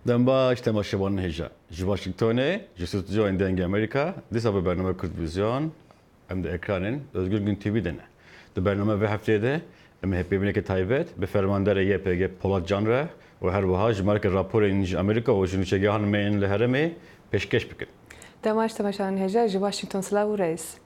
دنباش تماشاوان هجا جي واشنطن'e جستوجو اندنگ امریکا دیسا به برنامه کرد ویزیون ام ده اکرانن özgür gün TV dene. De برنامه ve haftede ام hep birbirine taybet به فرماندار YPG Polat Canra و هر وها جمارك رابور انج امریکا و جنوب شرقی مین لهرمه پیشکش بکن. تماشاوان هجا جی واشنطن سلاو رئیس.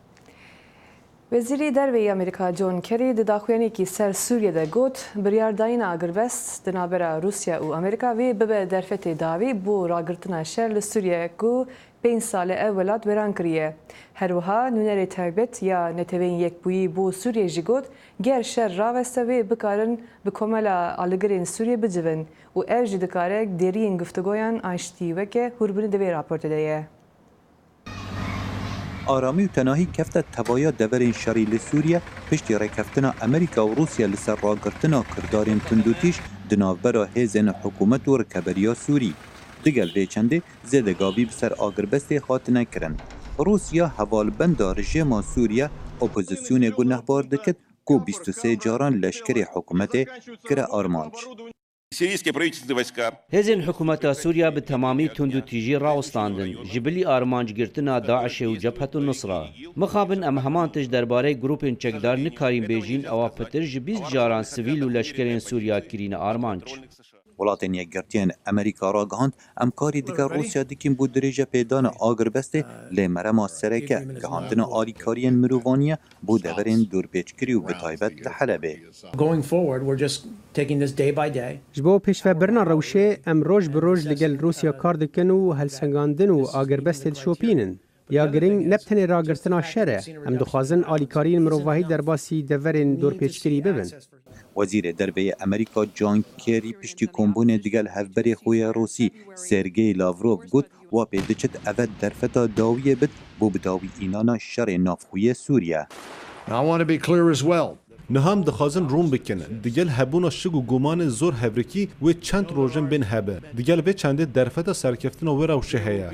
وزیری دروی امریکا جون کری د داخویانی کی سر سوریه ده گوت بریارداین اگربست د نابرا روسیا و امریکا وی به درفت داوی بو راگرتنا شر ل سوریه کو 5 سال اولات وران کریه هر وها نونر تایبت یا نتوین یک بوی بو سوریه جگوت گر شر راوسته وی بکارن بکملا الگرین سوریه بجون و اف دکاره درین گفتگویان آشتی وکه هوربن دوی راپورت دیه آرامی و تناهی کفت توایا دورین شری لسوریه پشتی رکفتنا امریکا و روسیا لسر راگرتنا کردارین تندوتیش دناوبرا هیزن حکومت و رکبریا سوری. دگل ویچنده زیدگابی بسر آگربستی خاتنه کرن. روسیا حوالبند رژیم سوریه اپوزیسیون گنهبار دکت کو 23 جاران لشکر حکومت کره آرمانج. هزین حکومت سوریا به تمامی تندوتیجی راوستاندن جبلی آرمانج گرتنا داعش و جبهة النصرة مخابن ام همان تج درباره گروپین چکدار نکارین بیجین او پتر جبیز جاران سویل و لشکرین سوریا کرین آرمانج ولاتین یکگرتین امریکا را گهاند امکاری دیگر روسیا دیکیم بود درجه پیدان آگربسته لیمرما سرکه گهاندن آریکارین مرووانیه بود دورین دورپیچکری و بتایبت لحلبه. جبو پیشوه برنا روشه ام روش بروش لگل روسیا کار دکن و هلسنگاندن و آگربسته شوپینن. یا گرینگ نبتنی راگرتنا شره ام دخوازن آلیکارین مروواهی در باسی دورین دورپیچکری ببن. وزیر دربه امریکا جان کری پشتی کمبون دیگل هفبری خوی روسی سرگی لاوروف گوت و پیدچت اول درفتا داویه بد بو بداوی اینانا شر نافخوی سوریه. نهم دخوازن روم بکنن دیگل هبونا شگ و گمان زور هبرکی و چند روژن بین هبه دیگل به چنده درفتا سرکفتن و روشه هیا.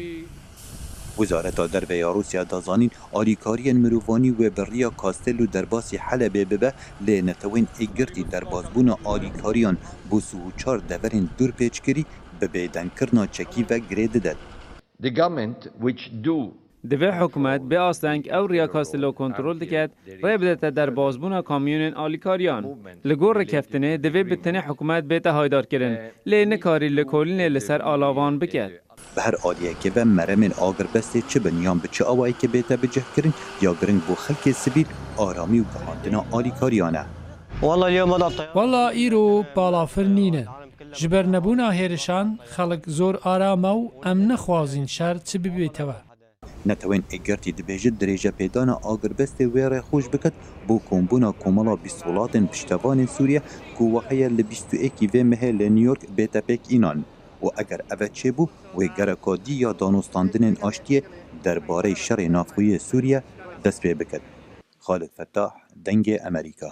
وزارت دربه روسیا دازانین آلیکاری مروانی و بریا کاستلو درباسی حلبه ببه لنتوین ایگرتی دربازبون آلیکاریان بو 34 دورین دور پیچکری به بیدن کرنا چکی و گرید داد. دوی حکومت به آستنگ او ریا کاستلو کنترل دکد و بدت در بازبون کامیون آلیکاریان لگور رکفتنه دوی بتنه حکومت بیتا هایدار کرن لینه کاری لکولین لسر آلاوان بکد. به هر آلیه که به مرمین آگربسته چه بنیان به چه آوایی که بیتا بجه کرن یا گرنگ بو خلک سبیل آرامی و گهاندنا آلیکاریانه. والله ایرو بالافر نینه. جبر نبونا هیرشان خلق زور آرامه و ام نخوازین شر چه ببیتوه. نتوین اگرتی دبیجد درجه پیدان آگربسته ویره خوش بکد بو کمبونا کمالا بیستولاتن پشتوان سوریه که وحیه ل21 و مه لنیورک بیتا پیک اینان و اگر اوه چه بو و گرکادی یا دانستاندن آشتیه درباره شر نافخوی سوریه دست پی بکد. خالد فتاح دنگ امریکا.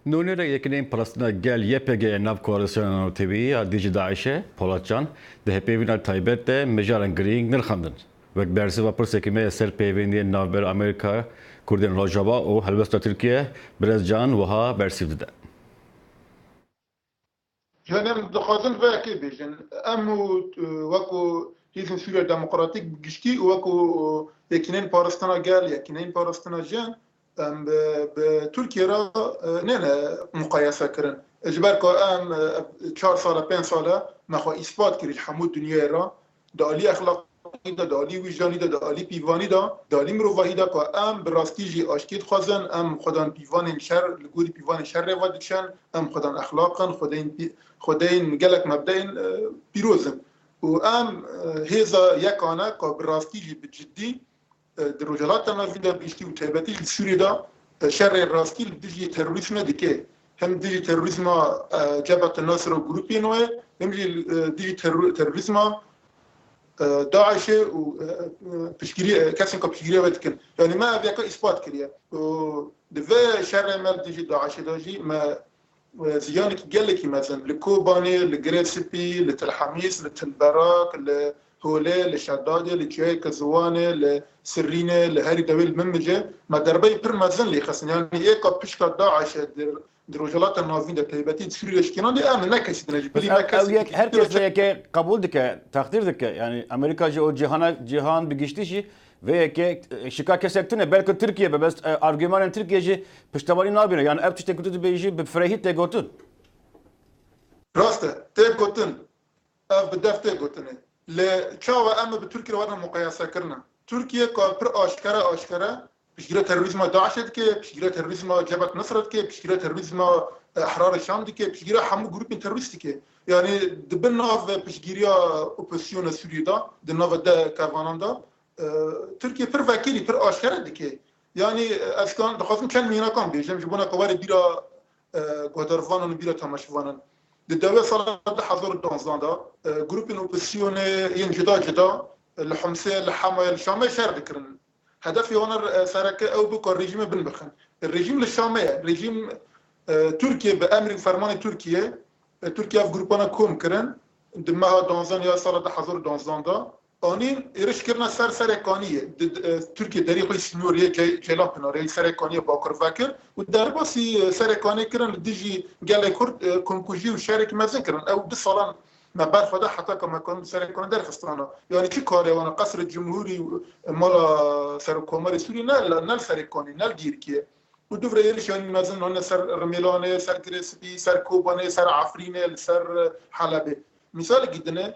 نونر یکنین پرستنا گل YPG ناو کوالسیون تیوی دیجی داعشه پولاتجان ده پیوینا تایبت مجارن گرینگ نرخاندن وقت برسی و پرسکیمه سر پیویندی ناوبر امریکا کردن راجابا و هلوستا ترکیه برز جان وها برسی ده. جانم دخوازن وکی بیشن امو وکو هیزن سوریه دموکراتیک گشتی وکو یکنین پرستنا گل یکنین پرستنا جان به ترکیه را نه مقایسه کردن. اجبار که 4 سال 5 ساله نخوا اثبات کردید همه دنیا را دالی اخلاقی دا دالی وجدانی دا دالی پیوانی دا دالی مروایی دا که ام براستی جی آشکید خوازن ام خودان پیوان شر لگودی پیوان شر روادشن ام خودان اخلاقن خودین گلک مبدأ پیروزن و ام هزا یکانه که براستی جی بجدی در رجالات نازیده بیشتی و تایبتی سوریه دا شر راستی دیجی تروریسم دیگه هم دیجی تروریسم جبهه النصر و گروپی نوعه هم دیجی تروریسم داعش و پشگیری کسی که پشگیری وقت کن یعنی ما ابی که اثبات کریه و دو شر مر دیجی داعش داجی ما زیانی که گله کی مثلا لکوبانی لگریسپی لتل حمیس لتل براک هوله لشداد لجای کزوانه لسرینه لهری دویل ممجه ما دربی پر مزن لی خسن یعنی ایکا پشکا داعش در رجالات ناوین در تیبتی سوریه اشکینان دی امن نکسی دنجی بلی نکسی هر کس که قبول دکه تقدیر دکه یعنی امریکا جو جهان بگشتیشی و که شکا کسکتونه بلکه ترکیه به بس آرگومان ترکیه جی پشتوانی نابینه یعنی اب تشت گوتو بیجی به فرهی تگوتون راسته تگوتون اف بدف تگوتونه ل چاو اما به ترکیه وارن مقایسه کرنا ترکیه کا پر آشکارا پیشگیری تروریسم داعش که پیشگیری تروریسم جبهت نصرت که پیشگیری تروریسم احرار شام که پیشگیری همه گروپ تروریستی که یعنی دبناف پیشگیری اپوزیسیون سوریه دا دناف ده کاروانان دا ترکیه پر وکیلی پر آشکار دیگه یعنی از کان دخواستم چند مینا کام بیشم جبونا کواری بیرا گودروانان بیرا تماشوانان دو سال 2012 دا گروپ اپوزیسیون ین جدا الحمصه الحمايه الشاميه شر ذكرن هدفي هنا سركه او بكو الرجيم بن بخن الرجيم الشاميه رجيم تركيا بامر فرمان تركيا في جروبانا كوم كرن دمها دونزان يا سال 2012 دا اني ايرش كرنا سركانيه تركيا دريقي سنوريه جيلان بنوري سركانيه باكر فكر ودرباسي سركانيه كرن ديجي قال كرد كونكوجي وشارك ما ذكرن او بالصلاه ما بعرف هذا حتى كما كان سركان در خستانه يعني كي كاري وانا قصر الجمهوري مال سركومر سوري نال سركاني نال ديركيه ودفر يلش يعني مثلا هنا سر رميلانه سر كريسبي سر كوبانه سر عفرينه سر حلبه مثال جدا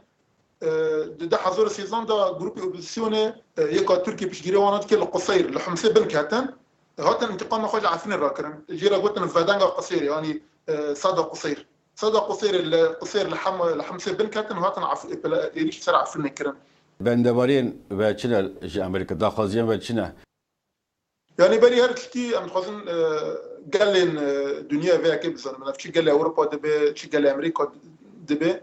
ده حضور سيزان ده جروب اوبوزيسيون يكا تركيا بيشجيري وانات كي القصير الحمصه بن كاتن هات انتقام خرج عفرين راكرن جيرا قلت فدانغا قصير يعني صدى قصير صدى قصير الحمصه بن كاتن هات يريش سر عفرين كرن بندوارين و چنل جي امريكا داخازيان و چنه يعني بري هر تشتي ام تخزن قالين دنيا فيها كيف بزن من فشي قال اوروبا دبي شي قال امريكا دبي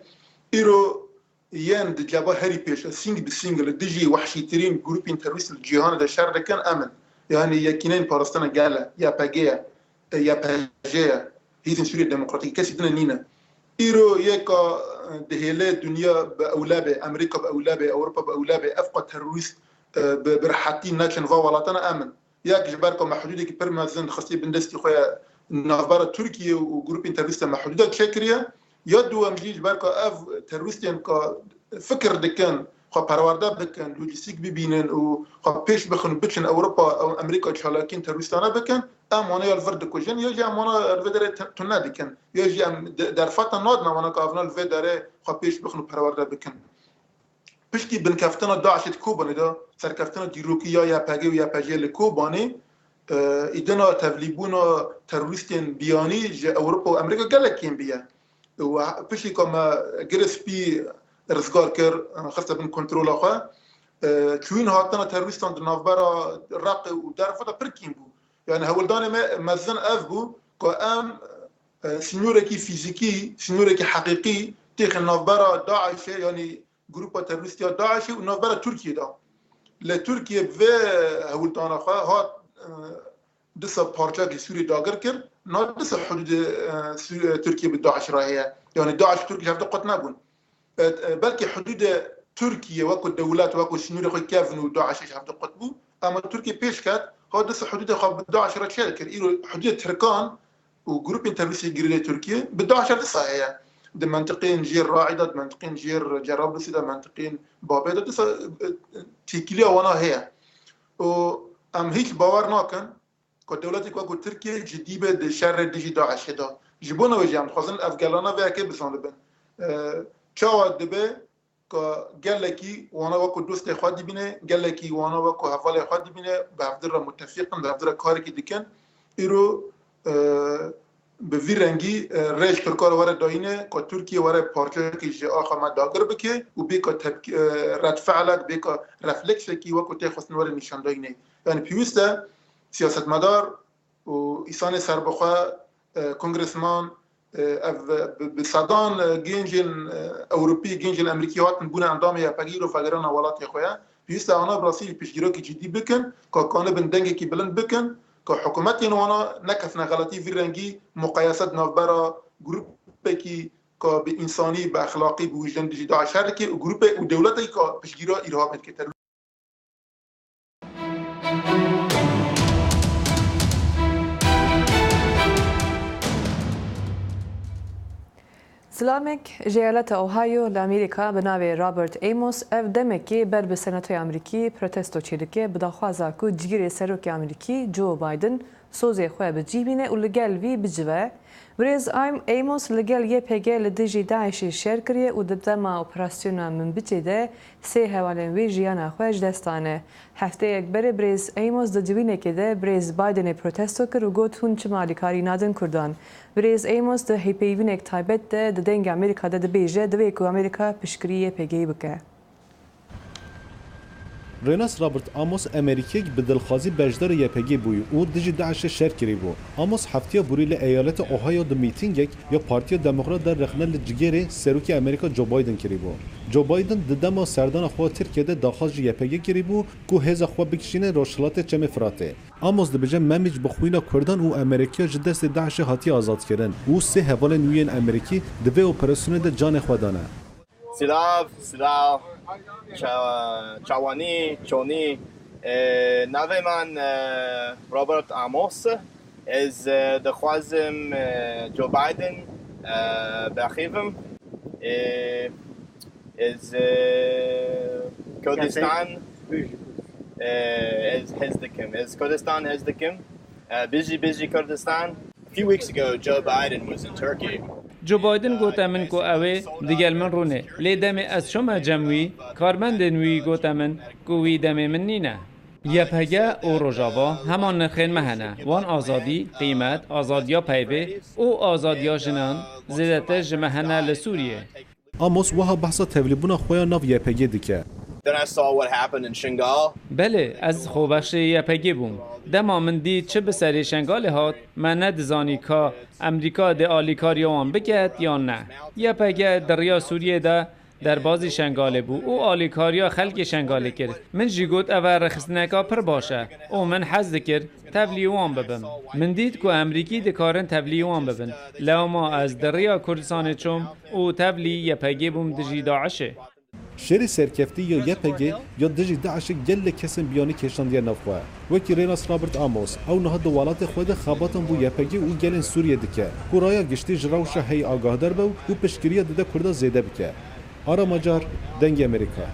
ايرو ين دجابا هاري بيش سينج بسينجل ديجي وحشي ترين جروبين ترويس الجيهان ده شر كان امن يعني يكينين باراستانا قال يا باجيا يا باجيا هي سوريا الديمقراطيه كاس دنا نينا ايرو يكا دهيله الدنيا باولابه امريكا باولابه اوروبا باولابه افقا ترويس برحاتين ناتشن فوالاتنا امن ياك جباركم محدوده كي برمازن خاصي بندستي خويا نافبار تركيا وجروب ترويست محدوده تشكريا يدو امجي جباركا اف ترويستين كا فكر دكان خو بارواردا دكان لوجيستيك بيبينن و خو بيش بخن بتشن اوروبا او امريكا تشالاكين ترويستانا بكن امانه الفرد كوجن يجي امانه الفدر تنادي كان يجي درفاتا نودنا وانا كافنا الفدر خو بيش بخن بارواردا بكن پشتی بن کفتنا داعش کوبانه دا سر کفتنا دیروکیا یا پگی و یا پجی لکوبانه ایدنا تبلیبونا تروریستین بیانی ج اروپا و امریکا گلکین بیا و پشتی کما گرسپی رزگار کر خاصه بن کنترل آخه چوین هاتنا تروریستان در نافبرا رق و درفتا پرکین بو یعنی هولدان مزن اف بو که ام سنورکی فیزیکی سنورکی حقیقی تیخ نافبرا داعش یعنی جروب تروریستی داعش و نوبر ترکیه دا لترکیه و هولدان خوا هات دسا پارچه که سوری داگر کرد نه دسا حدود ترکیه به داعش راهیه یعنی داعش ترکیه هفته قط نبون بلکه حدود ترکیه وکو دولت وکو سنوری خوی کفن و داعش هفته قط بو اما ترکیه پیش کرد ها دسا حدود خواه داعش را چه کرد ایرو حدود ترکان و جروب تروریستی گریده ترکیه به داعش هفته صحیحه ده منطقين جير راعدة ده منطقين جير جرابلس ده منطقين بابيدا ده تيكيليا وانا هي و ام هيك باور ناكن كدولتي كو تركيا جديبه ده شر ديجي داعش ده جبونا وجام خازن افغانا ويا كي بسان بن چاو دبه قال لكي وانا وكو دوست خادي بينه قال لكي وانا وكو حوالي خادي بينه بافدر متفقن بافدر كاركي دكن ايرو به وی رنگی ریش ترکار وارد داینه که ترکیه وارد پارچه که جه آخه ما داگر بکه و بیکا رد فعلک بیکا رفلکس کی و که تخصن وارد نشان داینه یعنی پیوسته سیاست مدار و ایسان سربخواه کنگرسمان بصدان گنجل اوروپی گنجل امریکی هاتن بونه اندام یا پگیر و فگران اوالات خواه پیوسته آنها براسیل پیشگیرا که جدی بکن که کانه بندنگی که بلند بکن که حکومت اینوانا نکفنا غلطی وی رنگی مقایست نافبرا گروپ کی که به انسانی به اخلاقی به وجدان دجی داعش هر که گروپ و دولتی که پشگیرا ارهاب کرد. سلامک جیالت اوهایو لامریکا به نام رابرت ایموس اف دمکی بر به سناتوی امریکی پروتستو چیرکه بداخوازا کو جگیر سروک امریکی جو بایدن سوزی خواه به جیبینه و لگل وی بجوه بریز ایموس لگل یه پیگه لدیجی داعشی شیر کریه و دما اپراسیونا من بچیده سه حوالین وی جیانا خوش دستانه هفته یک بره بریز ایموس د جوینه که ده بریز بایدن پروتستو کر و گوت هون چمالی کاری نادن کردان بریز ایموس ده هیپیوین اک تایبت ده دنگ امریکا ده بیجه دوی که امریکا پشکریه پیگه بکه ریناس رابرت آموس امریکی به دلخوازی بجدار یپگی بوی او دجی داعش شر کری بو آموس هفتیا بوری ل ایالت اوهایو د میتینگ یا پارتی دموکرات در رخنه لجگری سروکی امریکا جو بایدن کری بو جو بایدن د دما سردان خو ترکیه ده داخل یپگی کری بو کو هز خو بکشینه روشلات چم فراته آموس د بجم ممیج بخوینا کردان او امریکا جدست داعش هاتی آزاد کردن او سه حوال نوین امریکی د اپراسیون ده جان خودانه سلاو چوانی چونی نوه من رابرت آموس از دخوازم جو بایدن بخیفم از کردستان از کردستان بیجی کردستان. A few weeks ago, Joe Biden was in Turkey. جو بایدن گوت من کو اوه دیگل من رونه لی دم از شما جمعی کارمند نوی گوت من کوی دم من نینه یپگه او روژاوا همان نخین مهنه وان آزادی قیمت آزادیا پیوه او آزادیا جنان زیدته جمهنه لسوریه آموس وها بحثا تولیبونا خویا ناو یپگه دیکه Then I saw what happened in Shingal. بله از خوبخش یپگی بوم دما من دید چه به سری شنگال هات من ندزانی که امریکا ده آلیکاری وان بکد یا نه یپگه دریا سوریه ده در بازی شنگاله بو او آلیکاریا خلق شنگاله کرد من جیگوت او رخصنکا پر باشه او من حز کرد تبلیوان ببم من دید که امریکی دکارن تبلیوان ببن لو ما از دریا کردستان چوم او تبلی یپگی بوم دجی داعشه شری سرکفتی یا یپگی یا دجی داعش گل کسن بیانی کشاندی نفوه وکی ریناس رابرت آموس او نهاد دوالات خود خاباتن بو یپگی او گلن سوریه دکه کورایا گشتی جراوش هی آگاه در بو او پشکریه دده کرده زیده بکه آرا مجار دنگ امریکا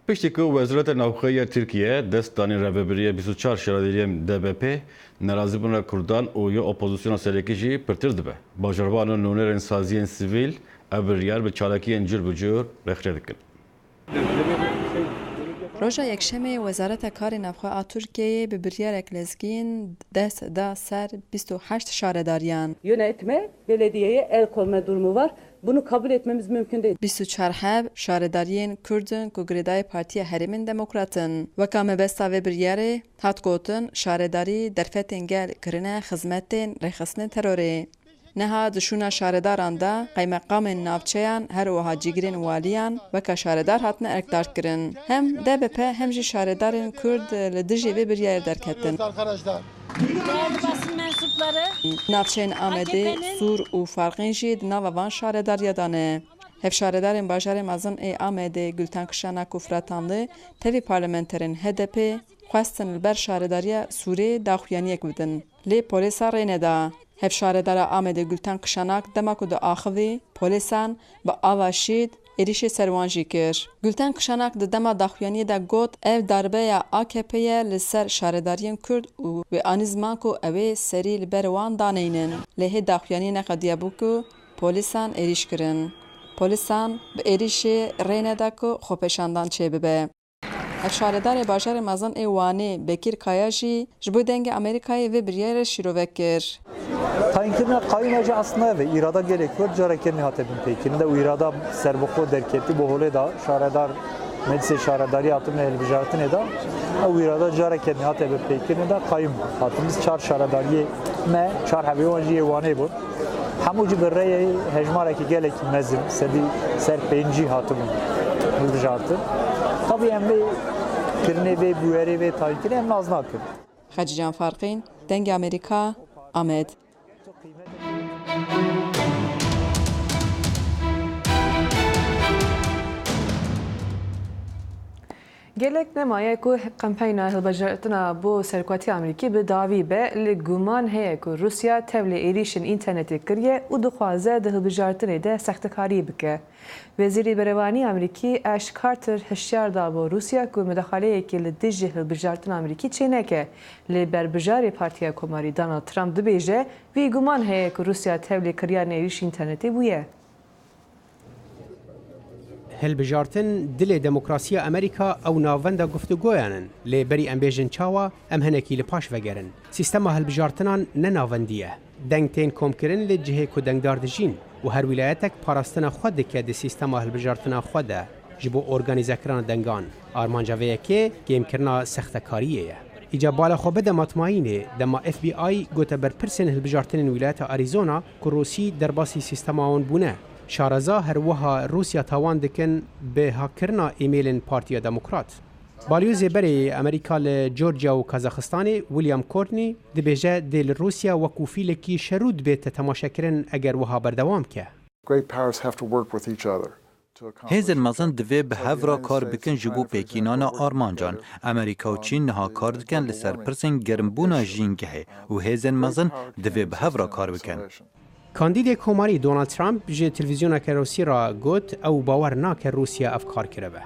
پشتی که وزارت نوخیه ترکیه دست دانی رهبری 24 شهرداری DBP ناراضی بودن کردان و یا اپوزیسیون سرکیجی پرتر دبه باجربان نونر سازی سیویل ابریار به چالاکی انجور بجور رخصت کن. روژا یکشنبه وزارت کار نفخه ترکیه به بریارک لزگین دست دا سر 28 şehirdaryان. Yönetme belediyeye el koyma durumu var. Bunu kabul etmemiz mümkün değil. 24 هب şehirdaryên Kurdun ku giredayê Partiya Herêmên Demokratın. Weka mebesta vê biryarê hat gotin şehirdarî derfetên gel kirine xizmetên rêxistinê terorê. Neha dişûna şaredaran da qeymeqamên navçeyan her wiha cîgirên waliyan weka şaredar hatine erkdar kirin. Hem DBP hem jî şaredarên Kurd li dijî vê biryarê derketin. Değerli basın mensupları, Navçeyên Amedê, Sur û Farqên jî di nava van şaredariya de ne. Hevşaredarên bajarê mezin ê Amedê Gülten Kışanak û Firatanlı tevî parlamenterên HDP xwestin li ber şaredariya Sûrê daxuyaniyek bidin. Lê polîsa rê neda. Hevşaredara Amedê Gülten Kışanak dema ku di axivî polîsan bi ava şîd êrişê serwan jî kir. Gülten Kışanak di dema daxuyaniyê de got ev darbeya AKP'ye li ser şaredariyên Kurd û wê anî ziman ku ew ê serî li ber wan daneynin. Lê hê daxuyanî neqediye bû ku polîsan êriş kirin. Polîsan bi êrişê rê neda ku xwepêşandan çê bibe. Hevşaredarê bajarê mezin ê Wanê Bekîr Kaya jî ji bo dengê Amerîkayê vê biryarê şîrovek kir. Tayinkirine kayınacı aslında ve irada gerekiyor. Carekerini hatebin pekinde. O irada serbuklu derketi bu hole da şaredar meclise şaredari hatımla elbijartın eda. O irada carekerini hatebin pekinde de kayın hatımız çar şaredariye me çar habiyonciye vane bu. Hamucu bir reye hecmareki gelek mezim sedi ser penci hatımın elbijartın. Tabii hem de kirne ve büyeri ve tayinkirine hem nazna kır. Hacı Farqin, Deng Amerika, Ahmet. gelek nemaye ku kampanya hilbijartina bo serkatî Amerîkî bi davî be li guman heye ku Rusya tevlî êrişên internetê kiriye û dixwaze di hilbijartinê de sextekarî bike. Wezîrê Berevanî Amerîkî Ash Carter hişyar da bo Rusya ku medexaleyekê li dijî hilbijartina Amerîkî çêneke. Li berbijarê Partiya Komarî Donald Trump dibêje vî guman heye ku Rusya tevlî kiriyan êrîş internetê bûye. هلبجارتن دل دموکراسی امریکا او ناوند گفتگویانن لبری ام بیژن چاوا ام هنکی لپاش وگرن سیستم هلبجارتنان نه ناوندیه دنگ تین کوم کرن لجهه کو دنگدار دجین و هر ولایتک پاراستنا خود که د سیستم هلبجارتنا خود جبو ارگانیزکران دنگان آرمانجاوی که گیم کرنا سخت کاریه ایجاب بالا خو بده مطمئنه دما اف بی آی گوته بر پرسن هلبجارتن ولایت آریزونا که روسی در باسی سیستم اون بونه شارزا هر وها روسیا تاوان دکن به هاکرنا ایمیلن پارتیا دموکرات. بالیوز بری امریکا لجورجیا و کازاخستان ویلیام کورتنی دبیجه دل روسیا و کوفیلکی شرود بیت تماشاکرن اگر وها بردوام که. هیزن مزن دوی به هفرا کار بکن جبو پیکینانا آرمانجان. امریکا و چین نها کار دکن لسر پرسن گرمبونا جینگه و هیزن مزن دوی به هفرا کار بکن. کاندید کوماری دونالد ترامپ جه تلویزیون که روسی را گوت او باور ناکه روسیا افکار کرده.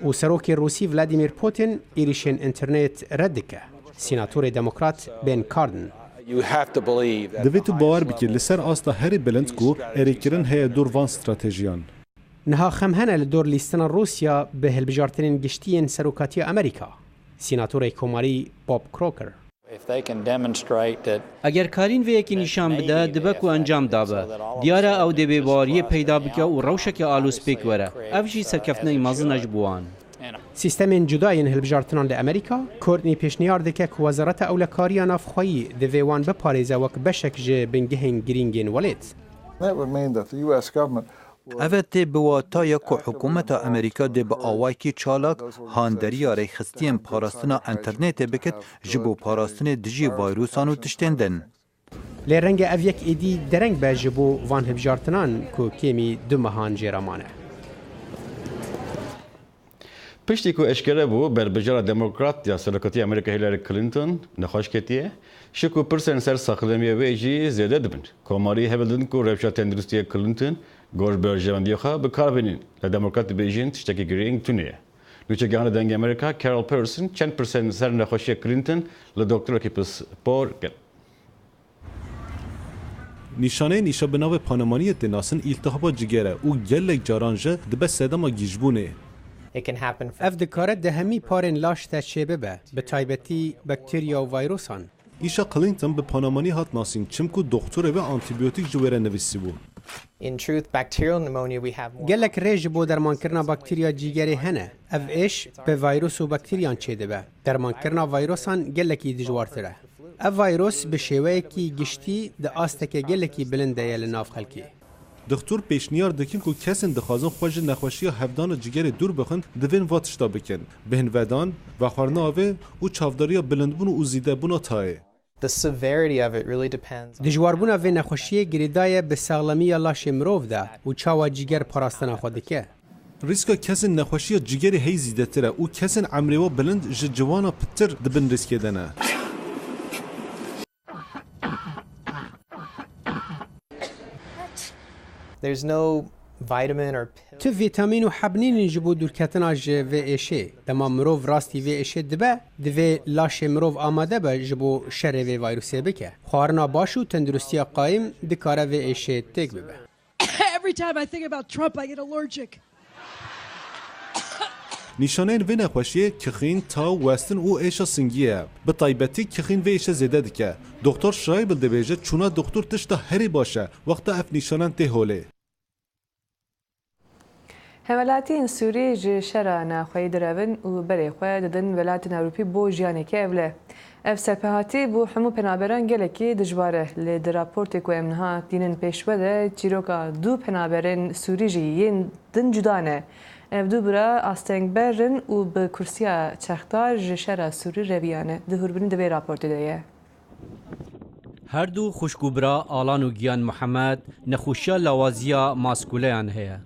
و سروک روسی ولادیمیر پوتین ایریشن اینترنت رد که. سیناتور دموکرات بن کاردن. دوی تو باور بکی لسر آستا هری بلند کو اریکرن هی دور وان استراتژیان. نها خمهنه لدور لیستن روسیا به هلبجارترین گشتین سروکاتی امریکا. سیناتور کوماری باب کروکر. اگر کارین و یکی نشان بده دبک و انجام دابه دیاره او دبی باری پیدا بکه و روشک آلوس پیک وره افجی سرکفتنه مازن اجبوان سیستم جداین هلبجارتنان لامریکا کورتنی پیشنهاد دکه که وزارت اولکاریان افخوایی دویوان بپاریزه وک بشک جه بنگهن گرینگین ولید اوت بواتا یک حکومت امریکا ده با آوایکی چالاک هاندری آره خستیم پاراستنا انترنت بکت جبو پاراستن دجی ویروسانو تشتندن. لرنگ اویک ایدی درنگ به جبو وان هبجارتنان کو کمی دو مهان جرمانه. پشتی کو اشکره بو بربجار دموکرات یا سرکتی امریکا هیلاری کلینتون نخواش کتیه شکو پرسن سر ساخلمیه ویجی زیاده دبند. کماری هبلدن کو رفشا تندرستی کلینتون گور برجواندی خا به کار بینین لدموکرات بیجین تشتکی گرینگ تونیه. نوچه گانه دنگ امریکا کارل پرسن چند پرسن سر نخوشی کلینتون لدکتر کی پس پور کرد. نشانه نیشا به نام پانمانی دناسن التهاب جگره او گلک جارانجه دبه سدما گیجبونه. اف دکاره ده همی پارن لاش تشبه به تایبتی باکتریا و ویروسان. ایشا کلینتون به پانمانی هات ناسین چمکو دکتر و آنتیبیوتیک جوره نویسی بود. گلک ریج بو درمان کرنا باکتریا جیگری هنه. اف ایش به ویروس و باکتریان چیده به. درمان کرنا ویروسان گلکی دجوارتره. اف ویروس به شیوه کی گشتی ده آستک گلکی بلنده یل ناف خلکی. دکتر پیشنهاد دکن که کسین دخوازن خواج نخوشی هفدان جگر دور بخن دوین واتشتا بکن. بهن ودان و خورنا آوه و چافداریا بلندبون و زیده بونا تایه. دجواربونا و نخوشی گریدای به سالمی لاش مروف ده و چاوا جگر پاراستنا خود که. ریسکا کسین نخوشی جگر هی زیده تره و کسین عمریوا بلند جوانا پتر دبن ریسک دنه. تو ویتامین و حبنین جبو دورکتنا جه و ایشه دما مروف راستی و ایشه دبه دوی لاش مروف آماده به جبو شر و ویروسی بکه خوارنا باشو تندرستی قایم دکاره و ایشه تک ببه. نشانه و نخوشی کخین تا وستن او ایشا سنگیه به طایبتی کخین و ایشه زیده دکه دکتر شایبل دبیجه چونا دکتر تشتا هری باشه وقتا اف نشانن ته هوله. هەوڵاتیان سووری ji şera naxweyî direvin û berê xwe didin welatên Ewropî bo jiyanekê evle. Ev serpehatî bû hemû penaberan gelekî dijbar e. Lê di raportê ku em niha dînin pêşve de çîroka du penaberên Sûrî jî yên din cuda ne. Ev du bira astengberin û bi kursiya çexdar ji şera Sûrî reviyane. Di hûrbinî di vê raportê de ye. Her du xuşkûbira Alan û Giyan Mihemed nexweşiya lawaziya maskûleyan heye.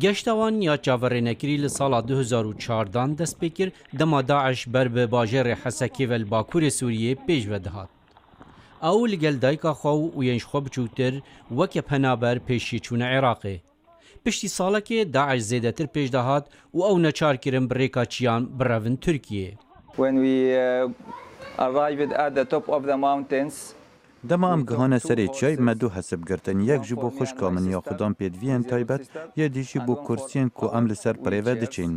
گەشتەوان یا چاوەڕێنەکری لە ساڵا 2014 دەست پێ کرد دەما داعش بەر بە باژێڕێ حەسەکێڤە لە باکوورێ سووریێ پێشوە دەهات. ئەو لەگەل دایکاخوا و وێنجخوا بچووتر وەکە پەنابەر پێشی چوونە عێراقێ. پشتی ساڵەکێ داعش زێدەتر پێش دەهات و ئەو نەچارکردن بڕێکا چیان بڕەون تورکیە. دەما ئەم گەهانە سەرێ چای مەدوو هەسب گرتن یەک ji بۆ خوشکا من یا خودان پێدڤیان تایبەت یە دیشی بۆ کورسیên ku ئەم لەسەر پرێڤە دەچین.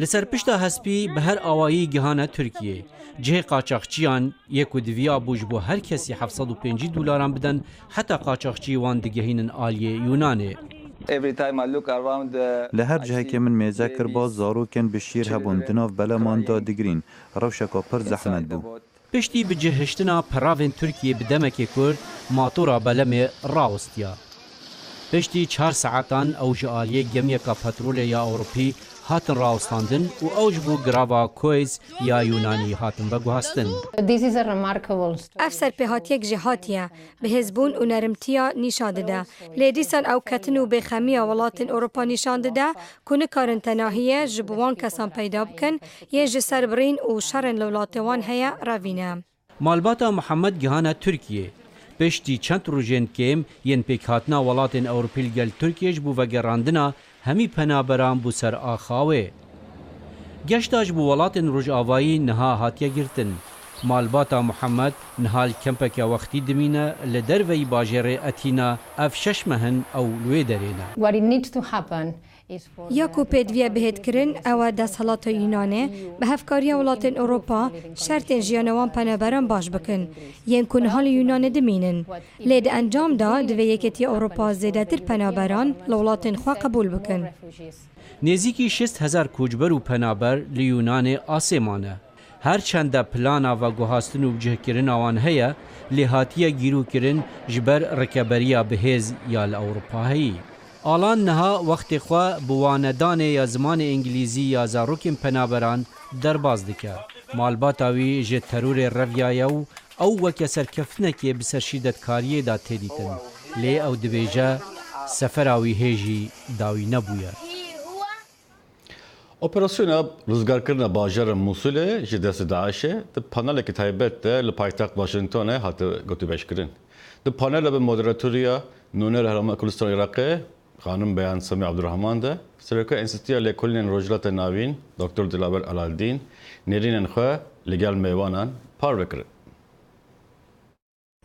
لەسەر پشتا هەسپی بە هەر ئاوایی گەهانە تورکیە. جهێ قاچاقچیان یەک و دویا بوش بۆ هەر کەسی 750 دلاران بدەن حتا قاچاقچی وان دگەهینن ئالیێ یونانێ. لە هەر جهێکێ من مێزە کرد باز زارۆکێن bi şîr hebûn di nav belemanda digirîn rewşeka pir zehmet bû. پشتی بجهشتنا پراوین ترکیه بدمکی کرد ماتورا بلمه راوستیا. پشتی 4 ساعتان اوج آلیه گمیکا پترول یا اوروپی هاتن راوستاندن و اوج بو گراوا کویز یا یونانی هاتن بگوهستن. افسر پهاتیک جهاتیه به هزبون و نرمتیا نشان داده. لیدیسان او کتن و بخمی ولاتن اروپا نشان داده کنه کارن تناهیه جبوان کسان پیدا بکن یه جسر برین و شرن لولاتوان هیا روینه. مالباتا محمد گهانه ترکیه. پشتی چند روژن کم ین پیک هاتنا ولاتن اوروپیل گل ترکیه بو وگراندنا همی پنابران بو سر آخاوه. گشتاج بو ولاتن روژ آوایی نها هاتیا گرتن. مالباتا محمد نهال کمپک وقتی دمینه لدروی باجره اتینا اف 6 مهن او لوی درینه. یاکو پێدویە بەهێتکردن ئەوە دەسەڵاتە یونانێ بە هەفکاریە وڵاتên ئۆروپا شەرتên ژیانەوان پەنەبەران باش بکەن یەن ku niha li Yunanê dimînin lê di encamda divê Yekîtiya Ewropa zêdetir penaberan li welatên xwe qebûl bikin. Nêzîkî 6,000 koçber û penaber li Yunanê asêmane. Her çende plana ve guhastin û cihkirina wan heye lê hatiye gîrûkirin ji ber rekeberiya bihêz ya li Ewropayê. آلان نها وقت خوا بوانهدان یا زمان انگلیزی یا زاروکین پنابران درباز دکر. مالباتاوی جه ترور رویایو او وکه سرکفتنکی بسر شیدتکاریه دا تیدیتن. لی او دبیجه سفراوی هیجی داوی نبویه. Operasyona rızgarkirina bajarê Musulê ji destê Daişê di panelekî taybet de li paytext Washingtonê hate gotûbêjkirin. Di panela bi moderatoriya Nûner Herêma Kurdistana Iraqê Xanım Beyan Semî Abdurrahman de Serokê Enstitûya Lêkolînên Rojhilatê Navîn Dr. Dilaber Alaldîn nêrînên xwe li gel mêvanan parve kirin.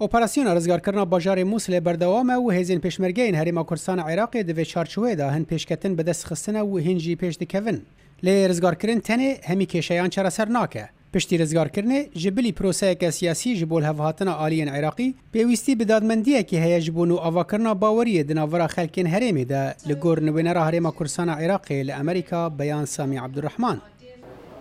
Operasyona rizgarkirina bajarê Musulê berdewam e û hêzên pêşmergeyên Herêma Kurdistana Iraqê di vê çarçoveyê de hin pêşketin bi destxistina û hin jî pêş dikevin. Lê rizgarkirin tenê hemî kêşeyan çareser nake. Piştî rizgarkirinê ji bilî proseyeke siyasî ji bo hevhatina aliyên Iraqî pêwîstî bi dadmendiyekî heye ji bo nû avakirina baweriyê di navbera xelkên herêmê de li gor nivênera Herêma Kurdistana Iraqê li Amerîka Beyan Semî Abdurrahman.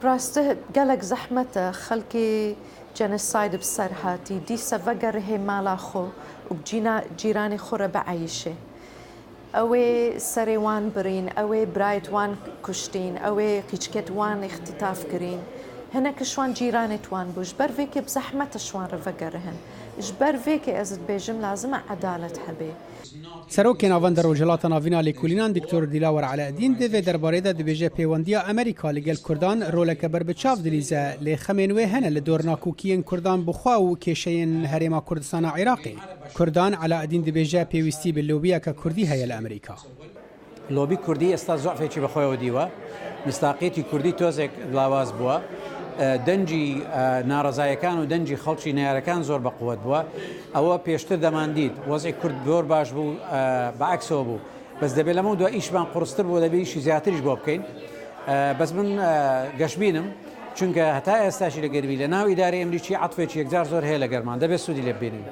Rastî gelek zehmet e xelkê genocide bi ser hatî dîsa vegerihê mala xwe û cîranê xwe re bieyîşe. Ew ê serê wan birîn, ew ê birayê wan kuştîn, ew ê qîçkê wan ixtîtaf kirîn. Hinek şwan cîranê wan bû ji ber vêkê bi zehmet şwan re vegerihin. Ji ber vêkê ez dibêjim lazim e edalet hebe. Serokên avanda Rojhilata Navîna Lêkolînan Dr. Dilawer Alaeddîn divê derbarê de dibêje pêwendiya Amerîka li gel Kurdan roleke berbiçav dilîze lê xemên wê hene li dor nakokiyên Kurdan bi xwe û kêşeyên Herêma Kurdistana Iraqê. Kurdan Alaeddîn dibêje pêwîstî bi lobiyeka Kurdî heye li Amerîka. Lobî Kurdî êsta zofekî bi xwe dîwe, mistaqîtî Kurdî tozek lawaz bûye. دەنجی ناڕزایەکان و دەنجی خەڵکی نارەکان زۆر بە قووەت بووە ئەوە پێشتر دەماندید وەزی کورد زۆر باش بوو بەعکسەوە بوو بەس دەبێت لەمە دوای ئیشمان قورستر بوو دەبێت ئیشی زیاتریش بۆ بکەین بەس من گەشتبینم چونکە هەتا ئێستاشی لەگەروی لە ناو ئیدارەی ئەمریکی عەتفێکی یەکجار زۆر هەیە لە گەرمان دەبێت سوودی لێ ببینین.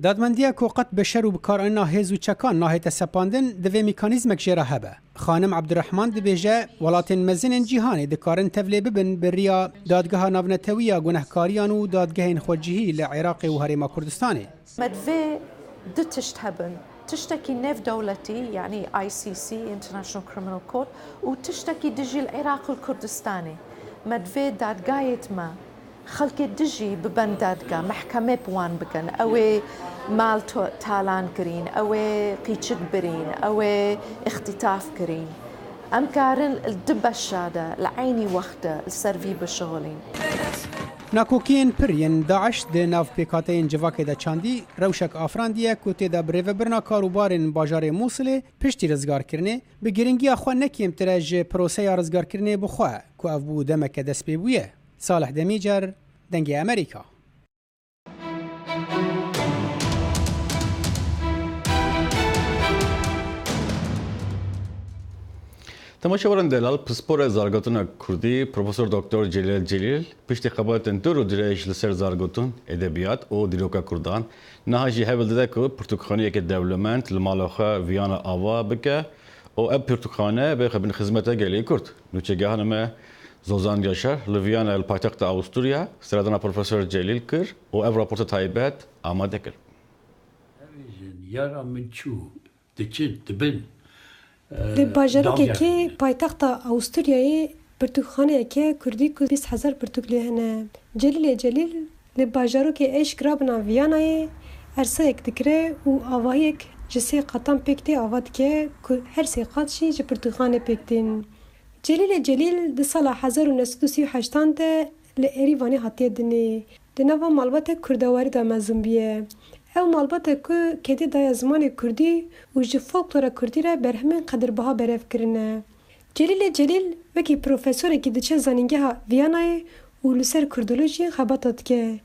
دادمندیە کۆقەت بە شەر و بکاراننا هێز و چەکان ناهێتە سەپاندن divê میکانیزmek jê re hebe. Xanim Abdurrahman dibêje welatên mezinên cîhanê dikarin tevlê bibin bi riya dadgeha navnetewiya gunehkariyan û dadgehên xwecihî li Iraqê û Herêma Kurdistanê. Medvê du tişt hebin. Tiştekî nev dewletî yani ICC International Criminal Court û tiştekî dijî li Iraq û Kurdistanê. Medvê dadgahê me xelkê dijî bi ben dadgah mehkemê bi wan bikin. Ew ê مال تالان كرين أو قيتشك برين أو اختطاف كرين أم كارن الدبة الشادة العيني وقتها السرفي بشغلين ناکوکین پرین داعش ده ناو پیکاتین جواکه ده چاندی روشک آفراندیه که تیدا بریو برنا کاروبارین باجار موصله پشتی رزگار کرنه به گرنگی آخوا نکیم ترج پروسه رزگار کرنه بخواه که او بو دمک دست بیبویه. صالح دمیجر دنگ امریکا. تماشاوران دلال پسپور زارگاتون کردی پروفسور دکتر جلیل جلیل پشتی خبرتن دور و درایش لسر زارگاتون ادبیات و دیروکا کردان نهاجی هول داده که پرتوخانه که دولمنت لمالخه ویانا آوا بکه و اب پرتوخانه به خبر خدمت گلی کرد نوچگاه ما زوزان یاشر لویانا الپایتخت آوستریا سردان پروفسور جلیل کر و اب راپورت تایبت آماده کرد. یارا من چو دچید دبن Li bajarekekê paytexta Avusturyayê pirtûkxaneyeke Kurdî ku 20,000 pirtûk lê hene. Celîlê Celîl li bajarokê eşk rabina Vîyanayê ersayek dikire û avahiyek ji sê qatan pêk tê ava dike ku her sê qat jî ji pirtûkxanê pêk tên. Celîlê Celîl di sala 1938 de li Êrîvanê hatiye dinê. Di nava malbatek kurdewarî de mezin bûye. Ew malbatek ku kedê daya zimanê Kurdî û ji folklora Kurdî re berhemên qedirbiha berev kirine. Celîlê Celîl wekî profesorekî diçe zanîngeha Vîyanayê û li ser kurdolojiyê xebata dike.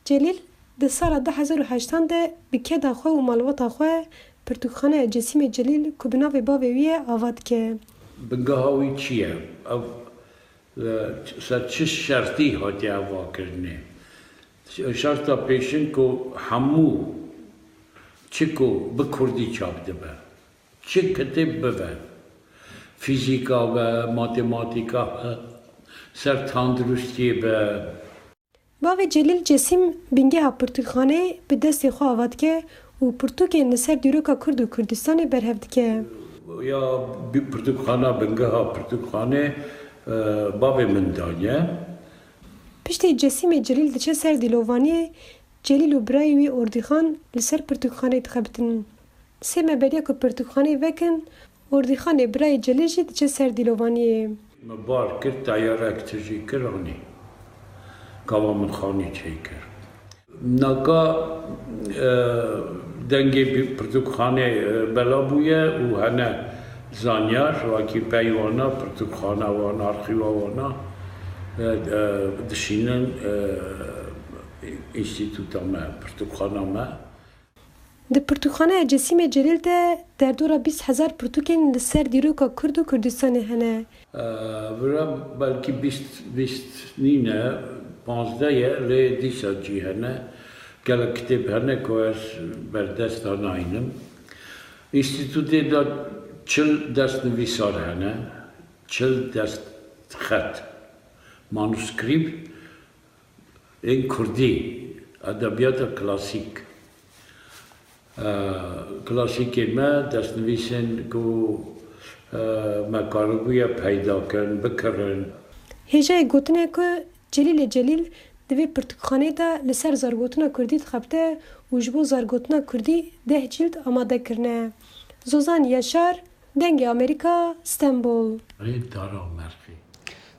Celîl di sala 2008 de bi keda xwe û malbata xwe pirtûkxaneya Cesimê Celîl ku bi navê bavê wî ye ava dike. Bingeha wî çi ye? Ew ser çi şertî hatiye avakirinê? Şarta pêşin ku hemû çi ku bi Kurdî çap dibe, çi kitêb bibe, fîzîka be, matematîka be, ser tandurustiyê be. Bavê Celîl Cesim bingeha pirtûkxaneyê bi destê xwe ava dike û pirtûkên li ser dîroka Kurd û Kurdistanê berhev dike. Ya bir pirtûkxana bingeha pirtûkxanê bavê min daye. Piştî Cesimê Celîl diçe ser dîlovaniyê, Celîl û birayê wî Ordîxan li ser pirtûkxaneyê dixebitin. Sê meberiya ku pirtûkxaneyê vekin, Ordîxanê birayê Celîl jî diçe ser dîlovaniyê. Me bar kir tayarek tijî kir anî. Kava min xanî çê kir. Naka dengê pirtûkxanê bela bûye û hene zanyar wakî peywana pirtûkxana wan arxîva wana dişînin înstîtûta me, pirtûkxana me. Di pirtûkxaneya Cesimê Celîl de derdora 20,000 pirtûkên li ser dîroka Kurd û Kurdistanê hene. Vira belkî 20 nîne, 15 ye lê dîsa cî hene. Gelek kitêb hene ku ez berdest danayînim. Înstîtûtê de 40 destnivîsar hene, 40 destxet. Manuskrip in Kurdî, edebiyata klasîk. Klasikên me destnivîsên ku me karibûye peyda kirin, bikirin. Hêjayê gotinê ku Celîlê Celîl di vê pirtûkxaneyê de li ser zargotina Kurdî dixebite û ji bo zargotina Kurdî 10 cîld amade kirine. Zozan Yaşar, dengê Amerîka, Stenbol. Dara merxî.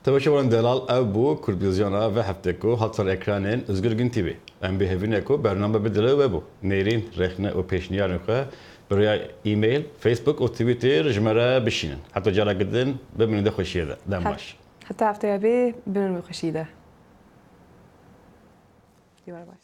تماشاوران دلال ev bu Kurdvizyona ve hefteko hatsar ekranên Özgür Gün TV. Em bihevîne ku bername bidile ve bu. Nêrîn rexne û pêşniyarên xwe biraya e-mail, Facebook û Twitter ji me re bişînin. Heta cara gidin bibînin de xweşiyê de. Dem baş. Heta heftaya bê bibînin wî xweşî de. Dîwar baş.